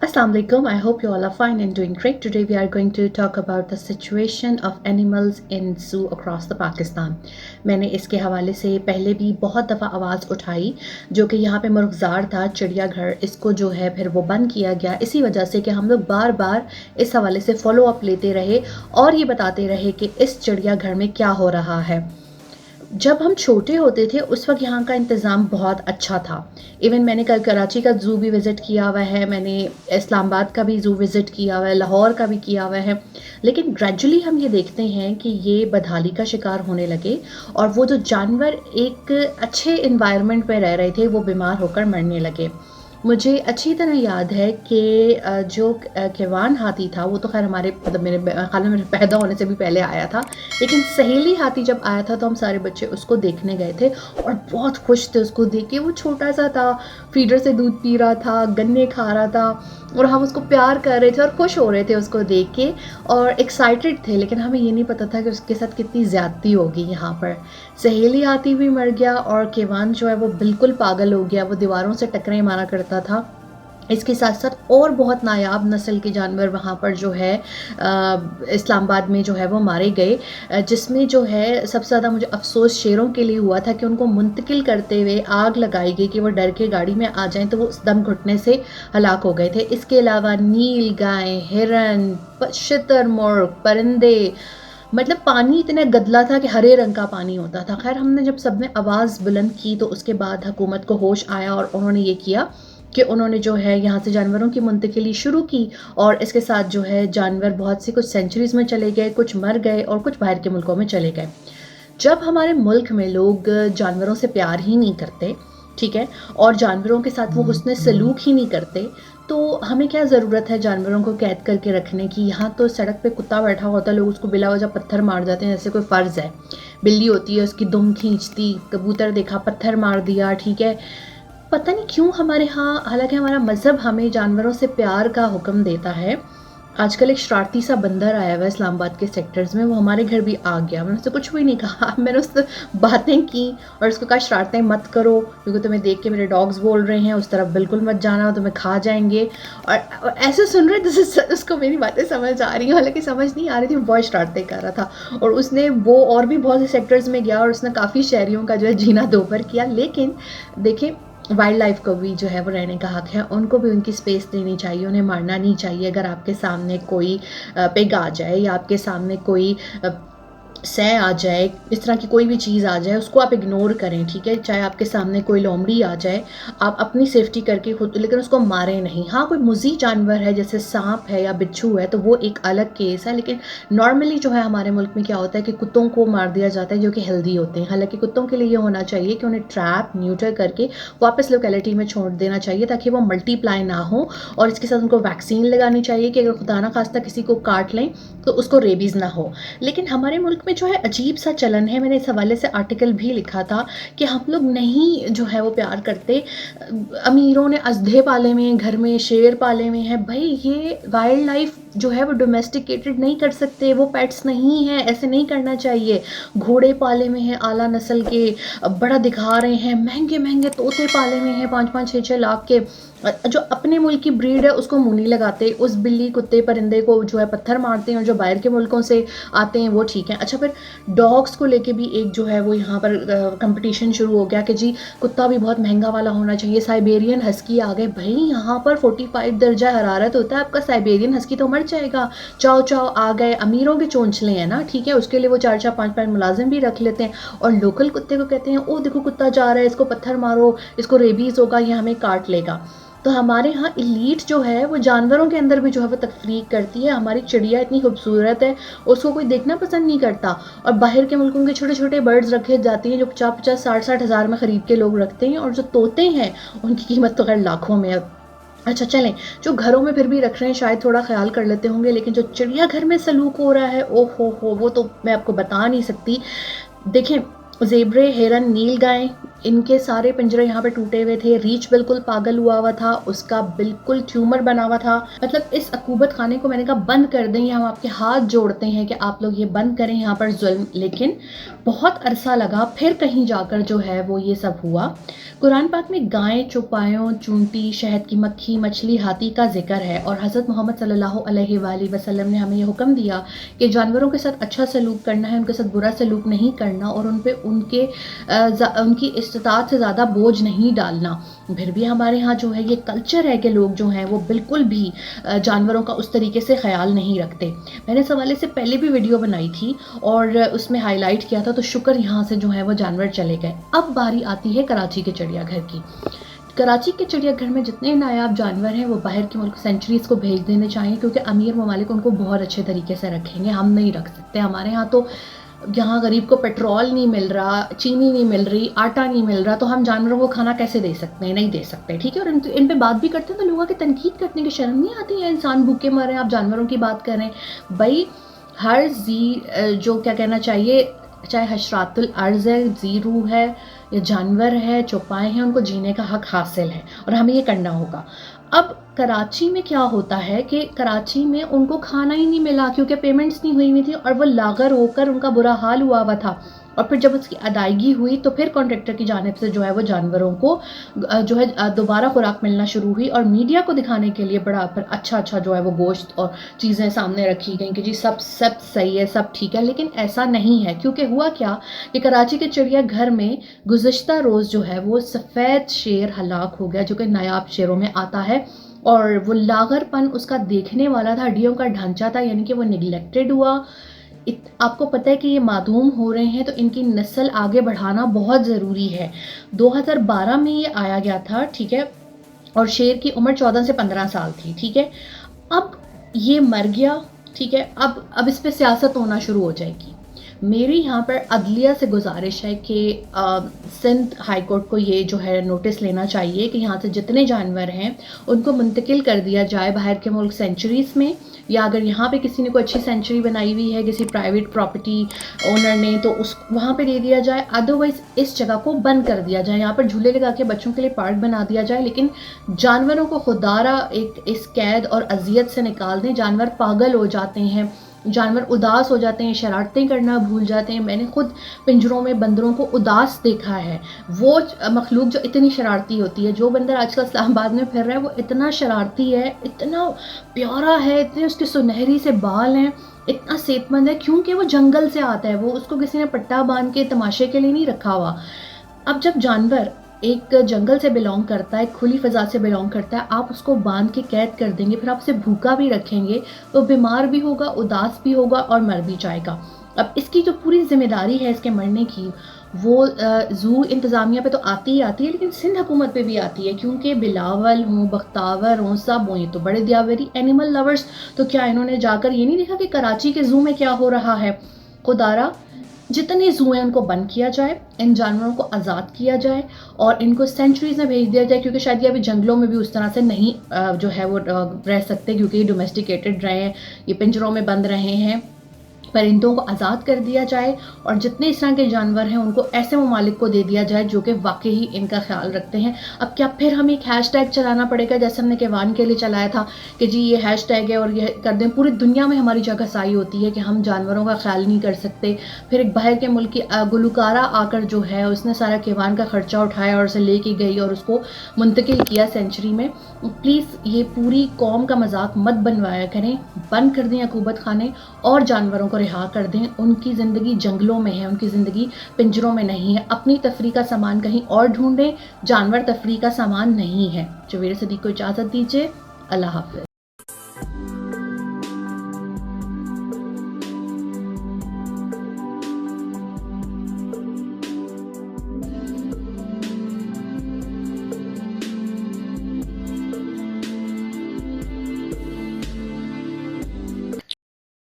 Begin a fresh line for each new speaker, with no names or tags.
Assalamualaikum. I hope you all are fine and doing great. Today we are going to talk about the situation of animals in zoo across the Pakistan. मैंने इसके हवाले से पहले भी बहुत दफ़ा आवाज़ उठाई, जो कि यहाँ पे मुर्गज़ार था चिड़ियाघर, इसको जो है फिर वो बंद किया गया इसी वजह से कि हम लोग बार बार इस हवाले से फॉलो अप लेते रहे और ये बताते रहे कि इस चिड़ियाघर में क्या हो रहा है। जब हम छोटे होते थे उस वक्त यहाँ का इंतज़ाम बहुत अच्छा था। इवन मैंने कल कराची का ज़ू भी विज़िट किया हुआ है, मैंने इस्लामाबाद का भी ज़ू विज़िट किया हुआ है, लाहौर का भी किया हुआ है। लेकिन ग्रेजुअली हम ये देखते हैं कि ये बदहाली का शिकार होने लगे और वो जो जानवर एक अच्छे इन्वायरमेंट में रह रहे थे वो बीमार होकर मरने लगे। मुझे अच्छी तरह याद है कि जो केवान हाथी था वो तो खैर हमारे मतलब मेरे ख्याल में मेरे पैदा होने से भी पहले आया था, लेकिन सहेली हाथी जब आया था तो हम सारे बच्चे उसको देखने गए थे और बहुत खुश थे उसको देख के। वो छोटा सा था, फीडर से दूध पी रहा था, गन्ने खा रहा था और हम उसको प्यार कर रहे थे और खुश हो रहे थे उसको देख के और एक्साइटेड थे। लेकिन हमें ये नहीं पता था कि उसके साथ कितनी ज़्यादती होगी। यहाँ पर सहेली हाथी भी मर गया और केवान जो है वो बिल्कुल पागल हो गया, वो दीवारों से टकरे मारा करता था। इसके साथ साथ और बहुत नायाब नस्ल के जानवर वहाँ पर जो है इस्लामाबाद में जो है वो मारे गए, जिसमें जो है सबसे ज़्यादा मुझे अफसोस शेरों के लिए हुआ था कि उनको मुंतकिल करते हुए आग लगाई गई कि वो डर के गाड़ी में आ जाएं तो वो दम घुटने से हलाक हो गए थे। इसके अलावा नील गाय, हिरन, शुतुरमुर्ग, परिंदे, मतलब पानी इतना गदला था कि हरे रंग का पानी होता था। खैर हमने जब सब ने आवाज़ बुलंद की तो उसके बाद हुकूमत को होश आया और उन्होंने ये किया कि उन्होंने जो है यहाँ से जानवरों की मुंतकिली शुरू की और इसके साथ जो है जानवर बहुत सी कुछ सेंचुरीज़ में चले गए, कुछ मर गए और कुछ बाहर के मुल्कों में चले गए। जब हमारे मुल्क में लोग जानवरों से प्यार ही नहीं करते, ठीक है, और जानवरों के साथ वो हुस्न सलूक ही नहीं करते, तो हमें क्या ज़रूरत है जानवरों को कैद करके रखने की। यहाँ तो सड़क पे कुत्ता बैठा होता है, लोग उसको बिला वजह पत्थर मार जाते हैं जैसे कोई फ़र्ज़ है। बिल्ली होती है उसकी दुम खींचती, कबूतर देखा पत्थर मार दिया, ठीक है। पता नहीं क्यों हमारे यहाँ, हालांकि हमारा मज़हब हमें जानवरों से प्यार का हुक्म देता है। आजकल एक शरारती सा बंदर आया हुआ है इस्लामाबाद के सेक्टर्स में, वो हमारे घर भी आ गया। मैंने उससे कुछ भी नहीं कहा, मैंने उससे बातें की और उसको कहा शरारतें मत करो क्योंकि तुम्हें देख के मेरे डॉग्स बोल रहे हैं उस तरफ बिल्कुल मत जाना, तुम्हें खा जाएंगे। और ऐसे सुन रहे थे उसको मेरी बातें समझ आ रही हैं, हालांकि समझ नहीं आ रही थी, बहुत शरारतें कर रहा था। और उसने वो और भी बहुत से सेक्टर्स में गया और उसने काफ़ी शहरियों का जो है जीना दोभर किया। लेकिन देखिए वाइल्ड लाइफ को भी जो है वो रहने का हक़ है, उनको भी उनकी स्पेस देनी चाहिए, उन्हें मारना नहीं चाहिए। अगर आपके सामने कोई पिग आ जाए या आपके सामने कोई सै आ जाए, इस तरह की कोई भी चीज़ आ जाए, उसको आप इग्नोर करें, ठीक है। चाहे आपके सामने कोई लोमड़ी आ जाए, आप अपनी सेफ्टी करके खुद, लेकिन उसको मारें नहीं। हाँ, कोई मुज़ी जानवर है जैसे सांप है या बिच्छू है तो वो एक अलग केस है, लेकिन नॉर्मली जो है हमारे मुल्क में क्या होता है कि कुत्तों को मार दिया जाता है जो कि हेल्दी होते हैं। हालांकि कुत्तों के लिए ये होना चाहिए कि उन्हें ट्रैप न्यूटर करके वापस लोकेलिटी में छोड़ देना चाहिए ताकि वो मल्टीप्लाई ना हो, और इसके साथ उनको वैक्सीन लगानी चाहिए कि अगर खुदा ना खास्ता किसी को काट लें तो उसको रेबीज़ ना हो। लेकिन हमारे मुल्क में जो है अजीब सा चलन है, मैंने इस हवाले से आर्टिकल भी लिखा था कि हम लोग नहीं जो है वो प्यार करते। अमीरों ने अजदे पाले हुए हैं, घर में शेर पाले हुए हैं। भाई ये वाइल्ड लाइफ जो है वो डोमेस्टिकेटेड नहीं कर सकते, वो पेट्स नहीं है, ऐसे नहीं करना चाहिए। घोड़े पाले में हैं आला नस्ल के, बड़ा दिखा रहे हैं, महंगे महंगे तोते पाले में हैं 5-5 6-6 लाख के। जो अपने मुल्क की ब्रीड है उसको मुंह नहीं लगाते, उस बिल्ली कुत्ते परिंदे को जो है पत्थर मारते हैं, और जो बाहर के मुल्कों से आते हैं वो ठीक है। अच्छा, फिर डॉग्स को लेके भी एक जो है वो यहाँ पर कंपटीशन शुरू हो गया कि जी कुत्ता भी बहुत महंगा वाला होना चाहिए। साइबेरियन हस्की आ गए। भाई यहाँ पर 45 दर्जा हरारत होता है, आपका साइबेरियन हस्की तो मर जाएगा। चाओ चाओ आ गए। अमीरों के चोंचले हैं ना, ठीक है, उसके लिए वो 4-4 5-5 मुलाजिम भी रख लेते हैं, और लोकल कुत्ते को कहते हैं ओ देखो कुत्ता जा रहा है, इसको पत्थर मारो, इसको रेबीज़ होगा, ये हमें काट लेगा। तो हमारे यहाँ इलीट जो है वो जानवरों के अंदर भी जो है वो तफरीक करती है। हमारी चिड़िया इतनी खूबसूरत है, उसको कोई देखना पसंद नहीं करता, और बाहर के मुल्कों के छोटे छोटे बर्ड्स रखे जाते हैं जो 50-50 60-60 हज़ार में ख़रीद के लोग रखते हैं, और जो तोते हैं उनकी कीमत तो खैर लाखों में है। अच्छा चलें, जो घरों में फिर भी रख रहे हैं शायद थोड़ा ख्याल कर लेते होंगे, लेकिन जो चिड़ियाघर में सलूक हो रहा है, ओ हो वो तो मैं आपको बता नहीं सकती। देखें, ज़ेब्रे, हिरन, नील गाय, इनके सारे पिंजरे यहाँ पे टूटे हुए थे। रीछ बिल्कुल पागल हुआ था, उसका बिल्कुल ट्यूमर बना हुआ था। मतलब इस अकूबत खाने को मैंने कहा बंद कर दें, हम आपके हाथ जोड़ते हैं कि आप लोग ये बंद करें यहाँ पर जुल्म। लेकिन बहुत अरसा लगा, फिर कहीं जाकर जो है वो ये सब हुआ। कुरान पाक में गाय, चौपायों, चूंटी, शहद की मक्खी, मछली, हाथी का जिक्र है और हज़रत मोहम्मद सल्लल्लाहु अलैहि वसल्लम ने हमें ये हुक्म दिया कि जानवरों के साथ अच्छा सलूक करना है, उनके साथ बुरा सलूक नहीं करना और उन पे उनकी इस्तात से ज़्यादा बोझ नहीं डालना। फिर भी हमारे यहाँ जो है ये कल्चर है कि लोग जो हैं वो बिल्कुल भी जानवरों का उस तरीके से ख्याल नहीं रखते। मैंने इस हवाले से पहले भी वीडियो बनाई थी और उसमें हाईलाइट किया था, तो शुक्र यहाँ से जो है वो जानवर चले गए। अब बारी आती है कराची के चिड़ियाघर की। कराची के चिड़ियाघर में जितने नायाब जानवर हैं वो बाहर के मुल्क सेंचुरीज़ को भेज देने चाहिए, क्योंकि अमीर ममालिक उनको बहुत अच्छे तरीके से रखेंगे, हम नहीं रख सकते। हमारे यहाँ तो यहाँ गरीब को पेट्रोल नहीं मिल रहा, चीनी नहीं मिल रही, आटा नहीं मिल रहा, तो हम जानवरों को खाना कैसे दे सकते हैं? नहीं दे सकते, ठीक है। और इन पे बात भी करते हैं तो लोगों की तनकीद करने की शर्म नहीं आती है? इंसान भूखे मरे, आप जानवरों की बात करें। भाई हर जो क्या कहना चाहिए, चाहे हशरातुल अर्ज़ है, ज़ीरू है या जानवर है, चौपाए हैं, उनको जीने का हक हासिल है और हमें ये करना होगा। अब कराची में क्या होता है कि कराची में उनको खाना ही नहीं मिला, क्योंकि पेमेंट्स नहीं हुई थी और वो लागर होकर उनका बुरा हाल हुआ था। और फिर जब उसकी अदायगी हुई तो फिर कॉन्ट्रैक्टर की जानिब से जो है वो जानवरों को जो है दोबारा खुराक मिलना शुरू हुई और मीडिया को दिखाने के लिए बड़ा फिर अच्छा जो है वो गोश्त और चीज़ें सामने रखी गई कि जी सब सही है, सब ठीक है। लेकिन ऐसा नहीं है, क्योंकि हुआ क्या कि कराची के चिड़ियाघर में गुज़िश्ता रोज़ जो है वो सफ़ेद शेर हलाक हो गया, जो कि नायाब शेरों में आता है। और वो लागरपन उसका देखने वाला था, हड्डियों का ढांचा था, यानी कि वो निगलेक्टेड हुआ। आपको पता है कि ये मादूम हो रहे हैं, तो इनकी नस्ल आगे बढ़ाना बहुत ज़रूरी है। 2012 में ये आया गया था, ठीक है, और शेर की उम्र 14 से 15 साल थी, ठीक है। अब ये मर गया, ठीक है। अब इस पे सियासत होना शुरू हो जाएगी। मेरी यहाँ पर अदलिया से गुजारिश है कि सिंध हाई कोर्ट को ये जो है नोटिस लेना चाहिए कि यहाँ से जितने जानवर हैं उनको मुंतकिल कर दिया जाए बाहर के मुल्क सेंचुरीज़ में, या अगर यहाँ पे किसी ने कोई अच्छी सेंचुरी बनाई हुई है किसी प्राइवेट प्रॉपर्टी ओनर ने तो उस वहाँ पे दे दिया जाए। अदरवाइज़ इस जगह को बंद कर दिया जाए, यहाँ पर झूले लगा के बच्चों के लिए पार्क बना दिया जाए, लेकिन जानवरों को खुदारा एक इस कैद और अजियत से निकाल दें। जानवर पागल हो जाते हैं, जानवर उदास हो जाते हैं, शरारतें करना भूल जाते हैं। मैंने खुद पिंजरों में बंदरों को उदास देखा है। वो मखलूक जो इतनी शरारती होती है, जो बंदर आजकल इस्लामाबाद में फिर रहा है वो इतना शरारती है, इतना प्यारा है, इतने उसके सुनहरी से बाल हैं, इतना सेहतमंद है, क्योंकि वो जंगल से आता है। वो उसको किसी ने पट्टा बांध के तमाशे के लिए नहीं रखा हुआ। अब जब जानवर एक जंगल से बिलोंग करता है, खुली फ़ज़ा से बिलोंग करता है, आप उसको बांध के कैद कर देंगे, फिर आप उसे भूखा भी रखेंगे तो बीमार भी होगा, उदास भी होगा और मर भी जाएगा। अब इसकी जो पूरी जिम्मेदारी है इसके मरने की, वो ज़ू इंतज़ामिया पे तो आती ही आती है, लेकिन सिंध हुकूमत पे भी आती है, क्योंकि बिलावल हों, बख्तावर हों, सब हों, ये तो बड़े दियावेरी एनिमल लवर्स। तो क्या इन्होंने जाकर ये नहीं देखा कि कराची के ज़ू में क्या हो रहा है? खुदारा जितने ज़ू हैं उनको बंद किया जाए, इन जानवरों को आज़ाद किया जाए और इनको सेंचुरीज़ में भेज दिया जाए, क्योंकि शायद ये अभी जंगलों में भी उस तरह से नहीं जो है वो रह सकते, क्योंकि ये डोमेस्टिकेटेड रहे हैं, ये पिंजरों में बंद रहे हैं। परिंदों को आज़ाद कर दिया जाए और जितने इस तरह के जानवर हैं उनको ऐसे ममालिक को दे दिया जाए जो कि वाकई ही इनका ख्याल रखते हैं। अब क्या फिर हमें एक हैशटैग चलाना पड़ेगा, जैसे हमने केवान के लिए चलाया था कि जी ये हैशटैग है और ये कर दें? पूरी दुनिया में हमारी जगहसाई होती है कि हम जानवरों का ख्याल नहीं कर सकते। फिर एक बाहर के मुल्क की गुलकारा आकर जो है उसने सारा केवान का ख़र्चा उठाया और उसे लेके गई और उसको मुंतकिल किया सेंचुरी में। प्लीज़ ये पूरी कौम का मजाक मत बनवाया करें, बंद कर दें अकूबत खाने और जानवरों को रिहा कर दें। उनकी ज़िंदगी जंगलों में है, उनकी ज़िंदगी पिंजरों में नहीं है। अपनी तफरी का सामान कहीं और ढूंढें, जानवर तफरी का सामान नहीं है। जवेरिया सिद्दीक़ को इजाज़त दीजिए। अल्लाह हाफ़िज़।